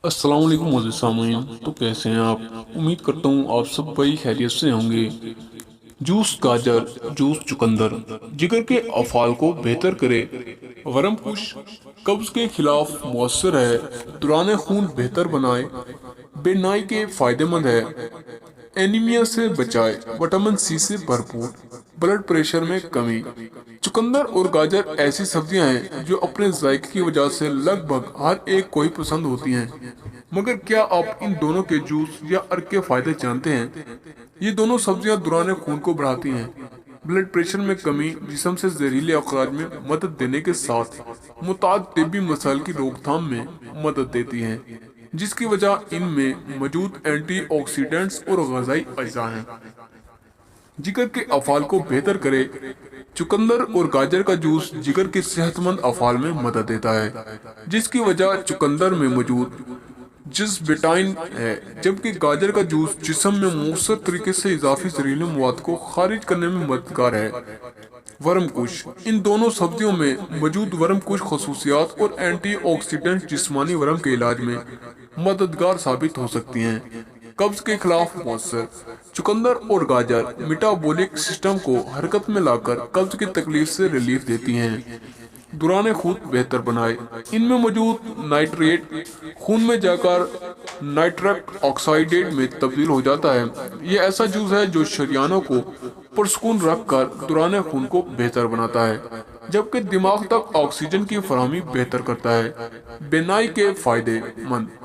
अस्सलाम वालेकुम मोज़िज़ सामीन। तो कैसे हैं आप? उम्मीद करता हूँ आप सब बड़ी खैरियत से होंगे। जूस गाजर, जूस चुकंदर जिगर के अफ़ाल को बेहतर करे, वरम कुश कब्ज़ के खिलाफ मौसर है, दौरान खून बेहतर बनाए, बेनाई के फ़ायदेमंद है, एनीमिया से बचाए, विटामिन सी से भरपूर, ब्लड प्रेशर में कमी। चुकंदर और गाजर ऐसी सब्जियां हैं जो अपने जायके की वजह से लगभग हर एक को ही पसंद होती हैं। मगर क्या आप इन दोनों के जूस या अर्क के फायदे जानते हैं? ये दोनों सब्जियां दौरान खून को बढ़ाती हैं, ब्लड प्रेशर में कमी, जिस्म से जहरीले अखराज में मदद देने के साथ मुताद तिब्बी मसाइल की रोकथाम में मदद देती हैं, जिसकी वजह इनमें मौजूद एंटीऑक्सीडेंट्स और ग़िज़ाई अज्जा हैं। जिगर के अफ़ाल को बेहतर करे, चुकंदर और गाजर का जूस जिगर के सेहतमंद अफ़ाल में मदद देता है, जिसकी वजह चुकंदर में मौजूद जिसबिटाइन है, जबकि गाजर का जूस जिस्म में मौसर तरीके से इजाफी जहरीले मवाद को खारिज करने में मददगार है। वर्मकुश इन दोनों सब्जियों में मौजूद वर्मकुश खसूसियात और एंटीऑक्सीडेंट जिस्मानी वर्म के इलाज में मददगार साबित हो सकती हैं। कब्ज के खिलाफ मौसर चुकंदर और गाजर मेटाबॉलिक सिस्टम को हरकत में लाकर कब्ज की तकलीफ से रिलीफ देती हैं, दौरान खून बेहतर बनाए। इनमें मौजूद नाइट्रेट खून में जाकर नाइट्रक ऑक्साइडेट में तब्दील हो जाता है। ये ऐसा जूस है जो शरियानों को पुरस्कून रखकर दौरान खून को बेहतर बनाता है, जबकि दिमाग तक ऑक्सीजन की फराहमी बेहतर करता है। बेनाई के फायदे मंद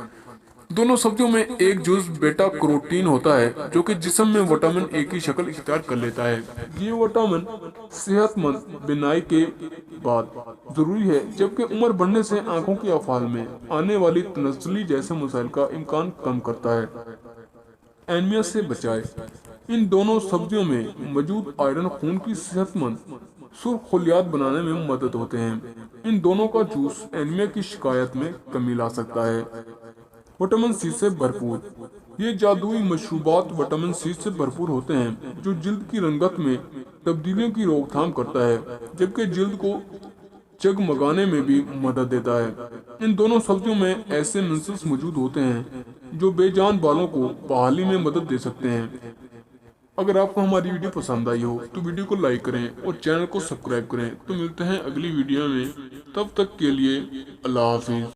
दोनों सब्जियों में एक जूस बेटा कैरोटीन होता है, जो कि जिस्म में विटामिन ए की शक्ल इख्तियार कर लेता है। ये विटामिन सेहतमंद बिनाई के बाद जरूरी है, जबकि उम्र बढ़ने से आंखों की अफाल में आने वाली तनस्ली जैसे मसाइल का इम्कान कम करता है। एनीमिया से बचाए इन दोनों सब्जियों में मौजूद आयरन खून की सेहतमंद सुर्ख खलियात बनाने में मदद होते हैं। इन दोनों का जूस एनीमिया की शिकायत में कमी ला सकता है। विटामिन सी से भरपूर ये जादुई मशरूबात विटामिन सी से भरपूर होते हैं, जो जिल्द की रंगत में तब्दीलियों की रोकथाम करता है, जबकि जिल्द को जगमगाने में भी मदद देता है। इन दोनों सब्जियों में ऐसे मिनरल्स मौजूद होते हैं जो बेजान बालों को बहाली में मदद दे सकते हैं। अगर आपको हमारी वीडियो पसंद आई हो तो वीडियो को लाइक करें और चैनल को सब्सक्राइब करें। तो मिलते हैं अगली वीडियो में, तब तक के लिए अल्लाह हाफिज।